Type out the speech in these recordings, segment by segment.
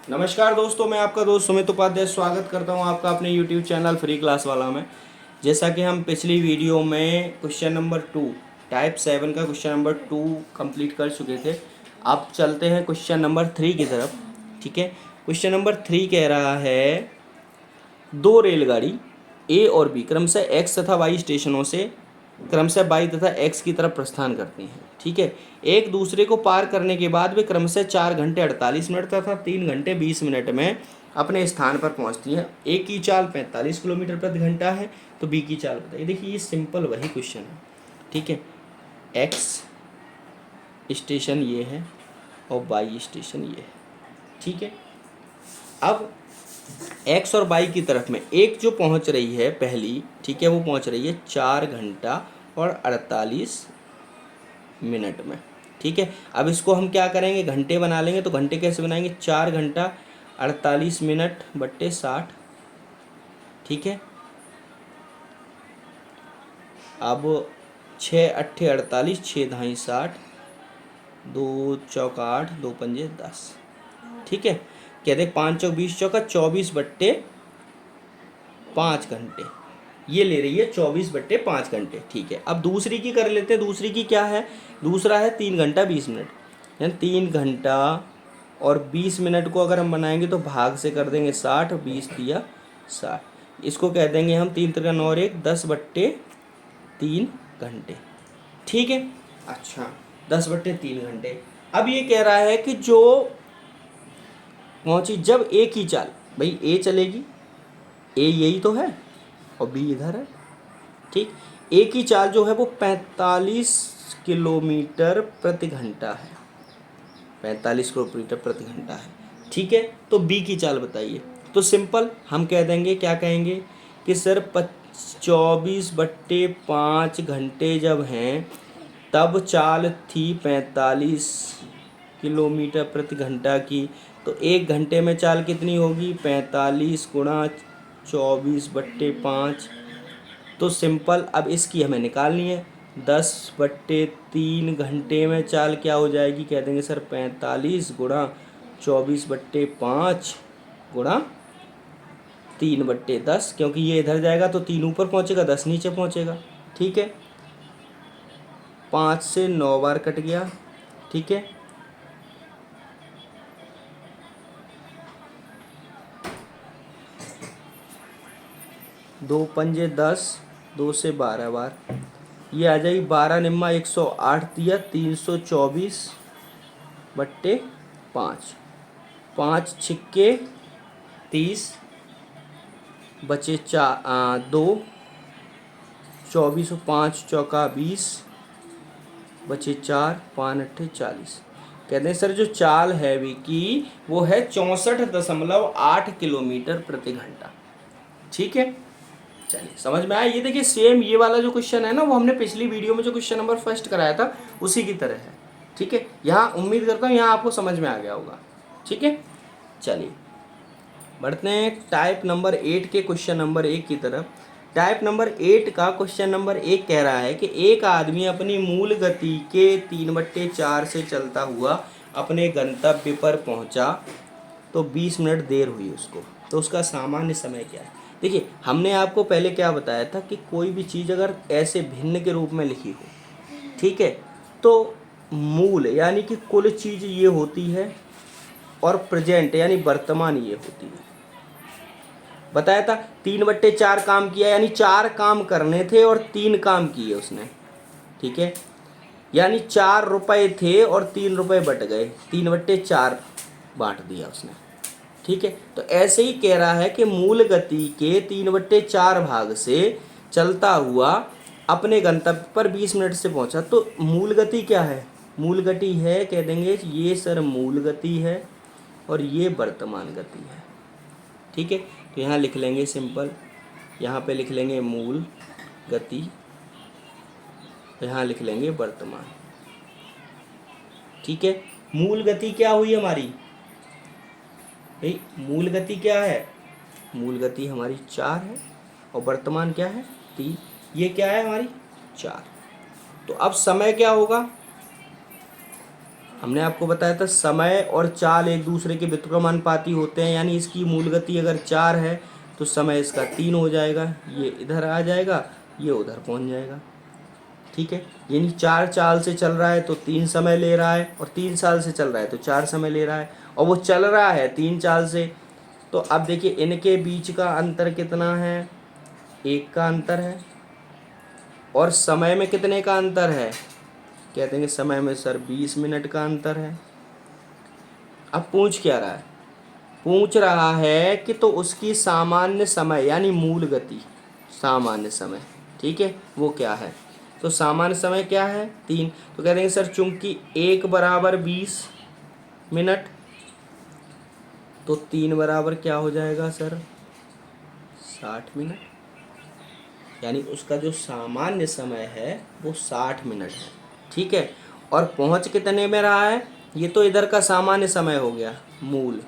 नमस्कार दोस्तों, मैं आपका दोस्त सुमित उपाध्याय स्वागत करता हूं आपका अपने YouTube चैनल फ्री क्लास वाला में। जैसा कि हम पिछली वीडियो में क्वेश्चन नंबर 2 टाइप 7 का क्वेश्चन नंबर 2 कंप्लीट कर चुके थे। अब चलते हैं क्वेश्चन नंबर 3 की तरफ। ठीक है, क्वेश्चन नंबर 3 कह रहा है दो रेलगाड़ी ए और बी क्रमशः एक्स तथा वाई स्टेशनों से क्रमशः वाई तथा एक्स की तरफ प्रस्थान करती हैं। ठीक है, एक दूसरे को पार करने के बाद वे क्रमशः 4 घंटे 48 मिनट तथा 3 घंटे 20 मिनट में अपने स्थान पर पहुंचती हैं। ए की चाल 45 किलोमीटर प्रति घंटा है, तो बी की चाल बताइए। देखिए, ये सिंपल वही क्वेश्चन है। ठीक है, एक्स स्टेशन ये है और वाई स्टेशन ये है। ठीक है, अब एक्स और वाई की तरफ में एक जो पहुंच रही है पहली, ठीक है, वो पहुंच रही है 4 घंटा और 48 मिनट में। ठीक है, अब इसको हम क्या करेंगे, घंटे बना लेंगे। तो घंटे कैसे बनाएंगे, 4 घंटा 48 मिनट बट्टे 60। ठीक है, अब 6 अट्ठे 48, 6 धाई 60, 2 चौका 8, 2 पंजे 10। ठीक है, कहते 5 चौक 20 चौका 24 बट्टे 5 घंटे, ये ले रही है 24 बट्टे 5 घंटे। ठीक है, अब दूसरी की कर लेते हैं। दूसरी की क्या है, दूसरा है 3 घंटा 20 मिनट, यानी 3 घंटा और 20 मिनट को अगर हम बनाएंगे तो भाग से कर देंगे 60, 20 दिया 60। इसको कह देंगे हम 3 त्रिका 9 और 1 10 बट्टे 3 घंटे। ठीक है, अच्छा 10 बट्टे 3 घंटे। अब ये कह रहा है कि जो पहुंची जब ए की चाल, भाई ए चलेगी, ए यही तो है और बी इधर है। ठीक, ए की चाल जो है वो 45 किलोमीटर प्रति घंटा है, 45 किलोमीटर प्रति घंटा है। ठीक है, तो बी की चाल बताइए। तो सिंपल हम कह देंगे, क्या कहेंगे कि सर 24 बट्टे 5 घंटे जब हैं तब चाल थी 45 किलोमीटर प्रति घंटा की, तो 1 घंटे में चाल कितनी होगी, 45 गुणा 24 बट्टे 5। तो सिंपल अब इसकी हमें निकालनी है। 10 बट्टे 3 घंटे में चाल क्या हो जाएगी, कह देंगे सर 45 गुणा 24 बट्टे 5 गुणा 3 बट्टे 10, क्योंकि ये इधर जाएगा तो 3 ऊपर पहुंचेगा 10 नीचे पहुंचेगा। ठीक है, 5 से 9 बार कट गया। ठीक है, 2 पंजे 10, 2 से 12 बार, ये आ जाएगी 12 निम्मा 108 दिया 324 बट्टे 5, 5 छिक्के 30 बचे 2, 24 और 5 चौका 20 बचे 4, 5 अट्ठे 40। कहते हैं सर जो चाल है वी की वो है 64.8 किलोमीटर प्रति घंटा। ठीक है, चलिए समझ में आया। ये देखिए सेम ये वाला जो क्वेश्चन है ना, वो हमने पिछली वीडियो में जो क्वेश्चन नंबर फर्स्ट कराया था उसी की तरह है। ठीक है, यहाँ उम्मीद करता हूँ यहाँ आपको समझ में आ गया होगा। ठीक है, चलिए बढ़ते हैं टाइप नंबर 8 के क्वेश्चन नंबर 1 की तरफ। टाइप नंबर 8 का क्वेश्चन नंबर 1 कह रहा है कि एक आदमी अपनी मूल गति के 3/4 से चलता हुआ अपने गंतव्य पर पहुंचा, तो 20 मिनट देर हुई उसको, तो उसका सामान्य समय क्या है। देखिए, हमने आपको पहले क्या बताया था कि कोई भी चीज़ अगर ऐसे भिन्न के रूप में लिखी हो, ठीक है, तो मूल यानी कि कुल चीज़ ये होती है और प्रेजेंट यानी वर्तमान ये होती है। बताया था 3/4 काम किया, यानी 4 काम करने थे और 3 काम किए उसने। ठीक है, यानी 4 रुपये थे और 3 रुपये बट गए, 3/4 बांट दिया उसने। ठीक है, तो ऐसे ही कह रहा है कि मूल गति के 3/4 भाग से चलता हुआ अपने गंतव्य पर 20 मिनट से पहुंचा। तो मूल गति क्या है, मूल गति है, कह देंगे ये सर मूल गति है और ये वर्तमान गति है। ठीक है, तो यहाँ लिख लेंगे सिंपल, यहाँ पे लिख लेंगे मूल गति, यहाँ लिख लेंगे वर्तमान। ठीक है, मूल गति क्या हुई हमारी, भाई मूल गति क्या है, मूल गति हमारी 4 है और वर्तमान क्या है 3, ये क्या है हमारी 4। तो अब समय क्या होगा, हमने आपको बताया था समय और चाल एक दूसरे के व्युत्क्रमानुपाती होते हैं, यानी इसकी मूल गति अगर 4 है तो समय इसका 3 हो जाएगा, ये इधर आ जाएगा, ये उधर पहुंच जाएगा। ठीक है, यानी 4 चाल से चल रहा है तो 3 समय ले रहा है, और 3 साल से चल रहा है तो 4 समय ले रहा है, और वो चल रहा है 3 चाल से। तो अब देखिए इनके बीच का अंतर कितना है, 1 का अंतर है, और समय में कितने का अंतर है, कहते हैं कि समय में सर 20 मिनट का अंतर है। अब पूछ क्या रहा है, पूछ रहा है कि तो उसकी सामान्य समय यानी मूल गति, सामान्य समय, ठीक है, वो क्या है। तो सामान्य समय क्या है, 3। तो कह देंगे सर चूंकि 1 बराबर 20 मिनट, तो 3 बराबर क्या हो जाएगा सर, 60 मिनट, यानी उसका जो सामान्य समय है वो 60 मिनट है। ठीक है, और पहुंच कितने में रहा है, ये तो इधर का सामान्य समय हो गया, मूल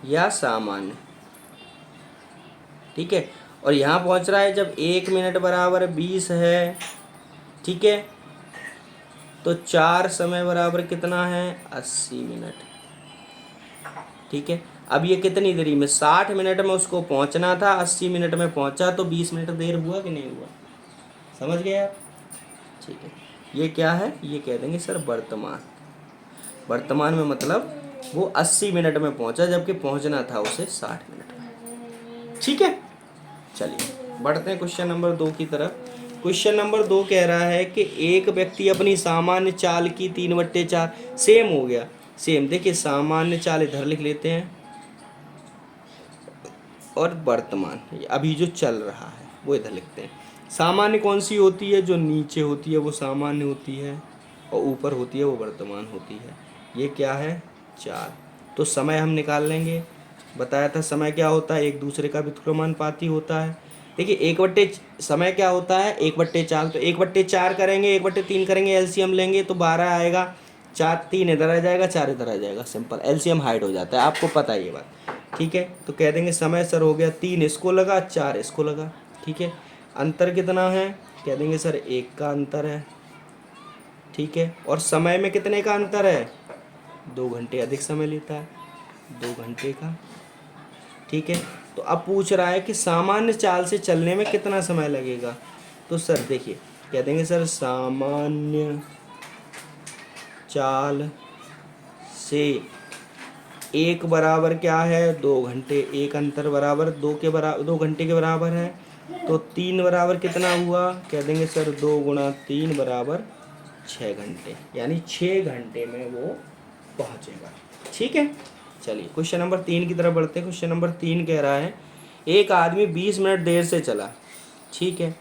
या सामान्य। ठीक है, और यहाँ पहुंच रहा है जब 1 मिनट बराबर 20 है, ठीक है, तो 4 समय बराबर कितना है, 80 मिनट। ठीक है, अब ये कितनी देरी में, 60 मिनट में उसको पहुंचना था, 80 मिनट में पहुंचा, तो 20 मिनट देर हुआ कि नहीं हुआ, समझ गए आप। ठीक है, ये क्या है, ये कह देंगे सर वर्तमान। वर्तमान में मतलब वो 80 मिनट में पहुंचा जबकि पहुंचना था उसे 60 मिनट में। ठीक है, चलिए बढ़ते हैं क्वेश्चन नंबर 2 की तरफ। क्वेश्चन नंबर 2 कह रहा है कि एक व्यक्ति अपनी सामान्य चाल की 3/4, सेम हो गया, सेम, देखिए सामान्य चाल इधर लिख लेते हैं, और वर्तमान अभी जो चल रहा है वो इधर लिखते हैं। सामान्य कौन सी होती है, जो नीचे होती है वो सामान्य होती है, और ऊपर होती है वो वर्तमान होती है। ये क्या है, 4। तो समय हम निकाल लेंगे, बताया था समय क्या होता है, एक दूसरे का व्युत्क्रमानुपाती होता है। देखिए 1/, समय क्या होता है 1/4, तो 1/4 करेंगे, 1/3 करेंगे, एलसीएम लेंगे तो 12 आएगा, 4 3 इधर आ जाएगा, 4 इधर आ जाएगा, सिंपल, एलसीएम हाइड हो जाता है, आपको पता है ये बात। ठीक है, तो कह देंगे समय सर हो गया 3 इसको लगा, 4 इसको लगा। ठीक है, अंतर कितना है, कह देंगे सर 1 का अंतर है। ठीक है, और समय में कितने का अंतर है, 2 घंटे अधिक समय लेता है, 2 घंटे का। ठीक है, तो अब पूछ रहा है कि सामान्य चाल से चलने में कितना समय लगेगा। तो सर देखिए कह देंगे सर सामान्य चाल से 1 बराबर क्या है, 2 घंटे, 1 अंतर बराबर 2 घंटे के बराबर है, तो 3 बराबर कितना हुआ, कह देंगे सर 2 × 3 बराबर 6 घंटे, यानी 6 घंटे में वो पहुंचेगा। ठीक है, चलिए क्वेश्चन नंबर 3 की तरफ बढ़ते हैं। क्वेश्चन नंबर 3 कह रहा है एक आदमी 20 मिनट देर से चला, ठीक है,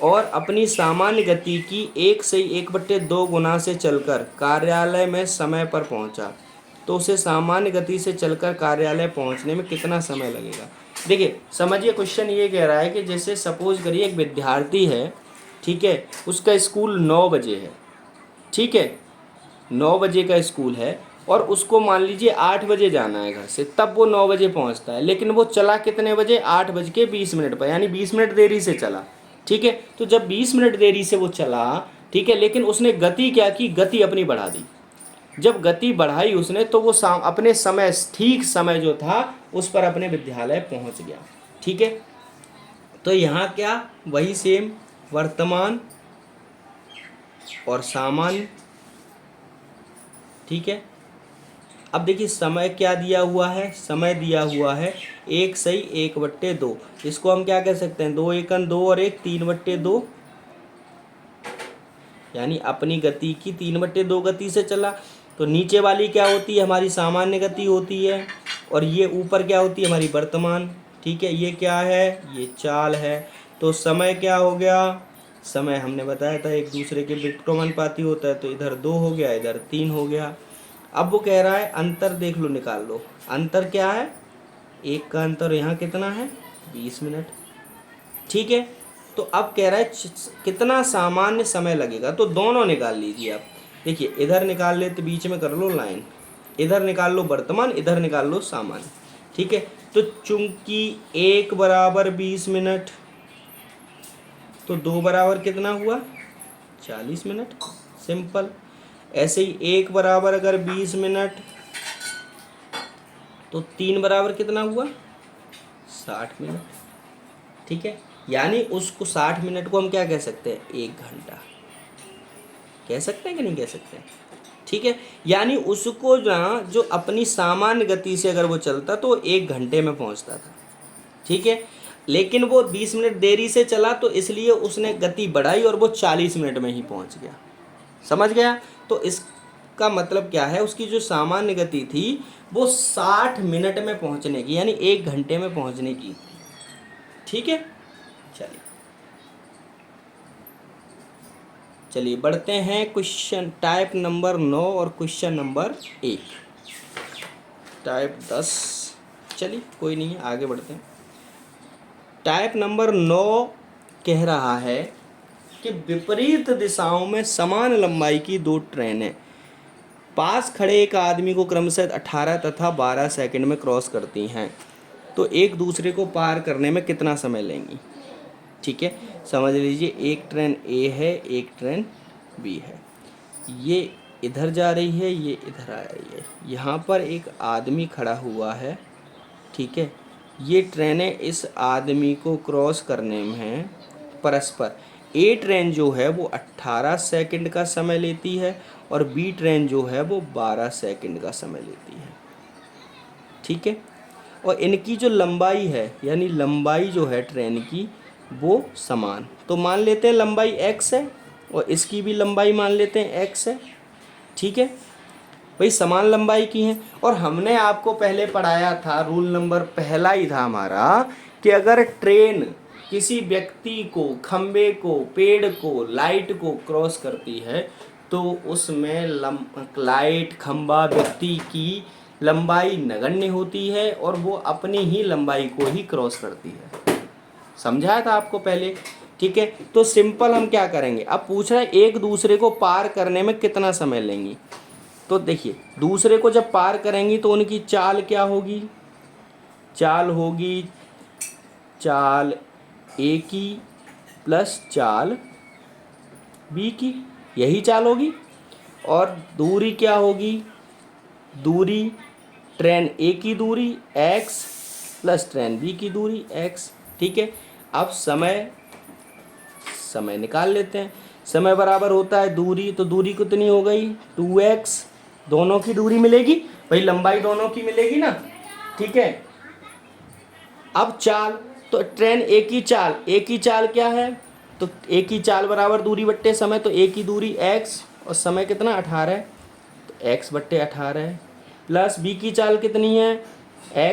और अपनी सामान्य गति की 1 से 1/2 गुना से चलकर कार्यालय में समय पर पहुंचा, तो उसे सामान्य गति से चलकर कार्यालय पहुंचने में कितना समय लगेगा। देखिए समझिए, क्वेश्चन ये कह रहा है कि जैसे सपोज करिए एक विद्यार्थी है, ठीक है, उसका स्कूल 9 बजे है, ठीक है, 9 बजे का स्कूल है, और उसको मान लीजिए 8 बजे जाना है घर से, तब वो 9 बजे पहुंचता है, लेकिन वो चला कितने बजे, 8:20 पर, यानी 20 मिनट देरी से चला। ठीक है, तो जब 20 मिनट देरी से वो चला, ठीक है, लेकिन उसने गति क्या की, गति अपनी बढ़ा दी। जब गति बढ़ाई उसने तो वो अपने समय, ठीक समय जो था उस पर अपने विद्यालय पहुंच गया। ठीक है, तो यहाँ क्या, वही सेम, वर्तमान और सामान्य। ठीक है, अब देखिए समय क्या दिया हुआ है, समय दिया हुआ है 1 सही 1/2, इसको हम क्या कह सकते हैं, 2 एकन 2 और 1 3/2, यानी अपनी गति की 3/2 गति से चला। तो नीचे वाली क्या होती है, हमारी सामान्य गति होती है, और ये ऊपर क्या होती है, हमारी वर्तमान। ठीक है, ये क्या है, ये चाल है। तो समय क्या हो गया, समय हमने बताया था एक दूसरे के व्युत्क्रमानुपाती होता है, तो इधर 2 हो गया, इधर 3 हो गया। अब वो कह रहा है अंतर देख लो, निकाल लो, अंतर क्या है, 1 का अंतर, यहाँ कितना है 20 मिनट। ठीक है, तो अब कह रहा है कितना सामान्य समय लगेगा, तो दोनों निकाल लीजिए आप। देखिए इधर निकाल ले तो बीच में कर लो लाइन, इधर निकाल लो वर्तमान, इधर निकाल लो सामान्य। ठीक है, तो चूंकि 1 बराबर 20 मिनट, तो 2 बराबर कितना हुआ, 40 मिनट, सिंपल। ऐसे ही 1 बराबर अगर 20 मिनट, तो 3 बराबर कितना हुआ 60 मिनट। ठीक है, यानी उसको 60 मिनट को हम क्या कह सकते हैं, 1 घंटा कह सकते हैं कि नहीं कह सकते हैं। ठीक है, यानी उसको जो अपनी सामान्य गति से अगर वो चलता तो 1 घंटे में पहुंचता था। ठीक है, लेकिन वो 20 मिनट देरी से चला तो इसलिए उसने गति बढ़ाई और वो 40 मिनट में ही पहुंच गया। समझ गया। तो इसका मतलब क्या है, उसकी जो सामान्य गति थी वो 60 मिनट में पहुंचने की, यानी 1 घंटे में पहुंचने की। ठीक है, चलिए बढ़ते हैं क्वेश्चन टाइप नंबर 9 और क्वेश्चन नंबर 1 टाइप 10। चलिए कोई नहीं, आगे बढ़ते हैं। टाइप नंबर 9 कह रहा है कि विपरीत दिशाओं में समान लंबाई की 2 ट्रेनें पास खड़े एक आदमी को क्रमशः 18 तथा 12 सेकंड में क्रॉस करती हैं, तो एक दूसरे को पार करने में कितना समय लेंगी। ठीक है, समझ लीजिए, एक ट्रेन ए है, एक ट्रेन बी है, ये इधर जा रही है, ये इधर आ रही है, यहाँ पर एक आदमी खड़ा हुआ है। ठीक है, ये ट्रेनें इस आदमी को क्रॉस करने में परस्पर ए ट्रेन जो है वो 18 सेकंड का समय लेती है और बी ट्रेन जो है वो 12 सेकंड का समय लेती है। ठीक है, और इनकी जो लंबाई है, यानी लंबाई जो है ट्रेन की वो समान, तो मान लेते हैं लंबाई x है और इसकी भी लंबाई मान लेते हैं x है। ठीक है, भाई समान लंबाई की हैं। और हमने आपको पहले पढ़ाया था, रूल नंबर पहला ही था हमारा, कि अगर ट्रेन किसी व्यक्ति को, खंबे को, पेड़ को, लाइट को क्रॉस करती है तो उसमें लाइट, खंबा, व्यक्ति की लंबाई नगण्य होती है और वो अपनी ही लंबाई को ही क्रॉस करती है। समझाया था आपको पहले। ठीक है, तो सिंपल हम क्या करेंगे, अब पूछ रहा है एक दूसरे को पार करने में कितना समय लेंगी। तो देखिए, दूसरे को जब पार करेंगी तो उनकी चाल क्या होगी, चाल होगी चाल ए की प्लस चाल बी की, यही चाल होगी। और दूरी क्या होगी, दूरी ट्रेन ए की दूरी x प्लस ट्रेन बी की दूरी x। ठीक है, अब समय निकाल लेते हैं। समय बराबर होता है दूरी, तो दूरी कितनी हो गई 2x, दोनों की दूरी मिलेगी, भाई लंबाई दोनों की मिलेगी ना। ठीक है, अब चाल, तो ट्रेन ए की चाल क्या है, तो ए की चाल बराबर दूरी बट्टे समय, तो ए की दूरी x और समय कितना 18 है, तो x बट्टे 18 है, प्लस बी की चाल कितनी है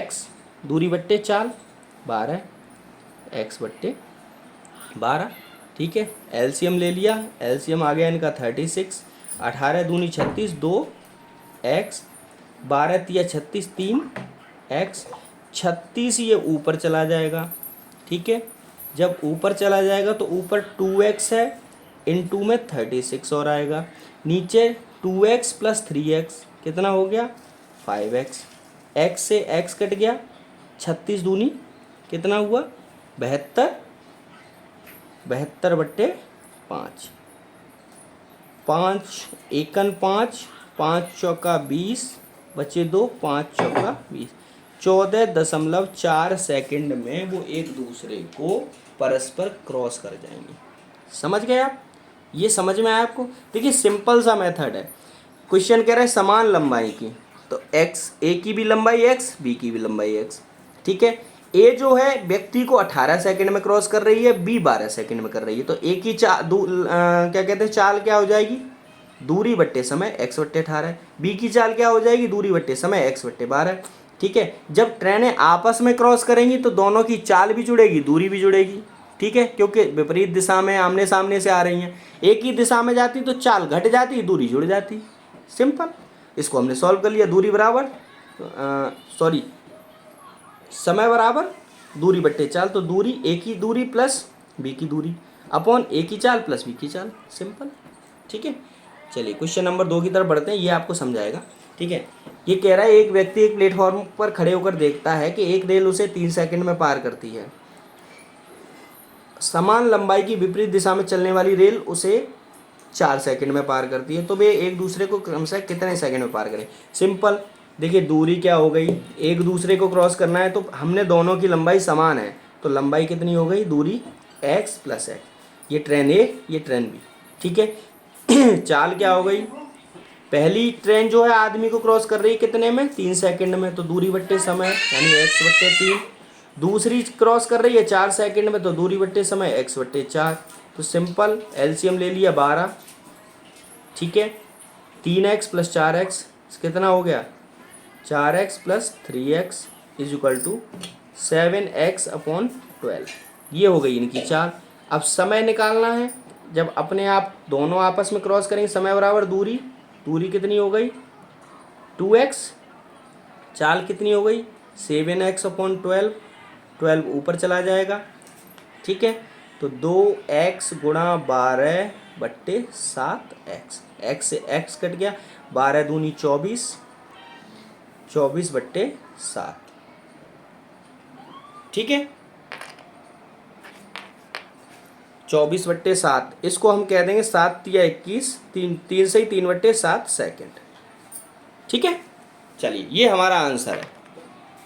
x, दूरी बट्टे चाल 12, x बट्टे 12। ठीक है, एलसीएम ले लिया, एलसीएम आ गया इनका 36, 18 दूनी 36, 2x, 12 तिया 36, 3x, 36 ये ऊपर चला जाएगा। ठीक है, जब ऊपर चला जाएगा तो ऊपर 2x है, इनटू में 36 और आएगा, नीचे 2x प्लस 3x कितना हो गया 5x, x से x कट गया, 36 दूनी कितना हुआ 72, 72 बट्टे 5, 5 एकन 5, 5 चौका 20, बचे 2, 5 चौका 20, 14.4 सेकंड में वो एक दूसरे को परस्पर क्रॉस कर जाएंगे। समझ गए आप, ये समझ में आया आपको। देखिए सिंपल सा मेथड है, क्वेश्चन कह रहा है समान लंबाई की, तो x, ए की भी लंबाई x, बी की भी लंबाई x। ठीक है, ए जो है व्यक्ति को 18 सेकंड में क्रॉस कर रही है, बी 12 सेकंड में कर रही है, तो ए की क्या कहते हैं चाल क्या हो जाएगी, दूरी बट्टे समय x बट्टे 18, बी की चाल क्या हो जाएगी, दूरी बट्टे समय x बट्टे 12। ठीक है, जब ट्रेनें आपस में क्रॉस करेंगी तो दोनों की चाल भी जुड़ेगी, दूरी भी जुड़ेगी। ठीक है, क्योंकि विपरीत दिशा में आमने सामने से आ रही हैं, एक ही दिशा में जाती तो चाल घट जाती, दूरी जुड़ जाती। सिंपल, इसको हमने सॉल्व कर लिया, दूरी बराबर समय बराबर दूरी बट्टे चाल, तो दूरी ए की दूरी प्लस बी की दूरी अपॉन ए की चाल प्लस बी की चाल, सिंपल। ठीक है, चलिए क्वेश्चन नंबर 2 की तरफ बढ़ते हैं, ये आपको समझाएगा। ठीक है, ये कह रहा है एक व्यक्ति एक प्लेटफॉर्म पर खड़े होकर देखता है कि एक रेल उसे 3 सेकंड में पार करती है, समान लंबाई की विपरीत दिशा में चलने वाली रेल उसे 4 सेकंड में पार करती है, तो वे एक दूसरे को क्रमशः कितने सेकंड में पार करें? सिंपल, देखिए दूरी क्या हो गई, एक दूसरे को क्रॉस करना है तो हमने दोनों की लंबाई समान है, तो लंबाई कितनी हो गई, दूरी x प्लस एक्स, ये ट्रेन ए ये ट्रेन बी, ठीक है। चाल क्या हो गई, पहली ट्रेन जो है आदमी को क्रॉस कर रही है कितने में, 3 सेकंड में, तो दूरी बट्टे समय यानी x बट्टे 3। दूसरी क्रॉस कर रही है 4 सेकंड में, तो दूरी बट्टे समय x बट्टे 4। तो सिंपल एलसीएम ले लिया 12, ठीक है। 3x प्लस 4x कितना हो गया, 4x plus 3x is equal to 7x upon 12। ये हो गई इनकी चाल। अब समय निकालना है, जब अपने आप दोनों आपस में क्रॉस करेंगे, समय बराबर दूरी, दूरी कितनी हो गई 2x, चाल कितनी हो गई 7x अपॉन 12, 12 ऊपर चला जाएगा, ठीक है। तो 2x गुणा 12 बट्टे 7x, x से x कट गया, 12 दूनी 24, 24 बट्टे 7, ठीक है। 24 बट्टे 7, इसको हम कह देंगे 7 या 21, 3 से ही 3 बट्टे 7 सेकेंड, ठीक है। चलिए ये हमारा आंसर है।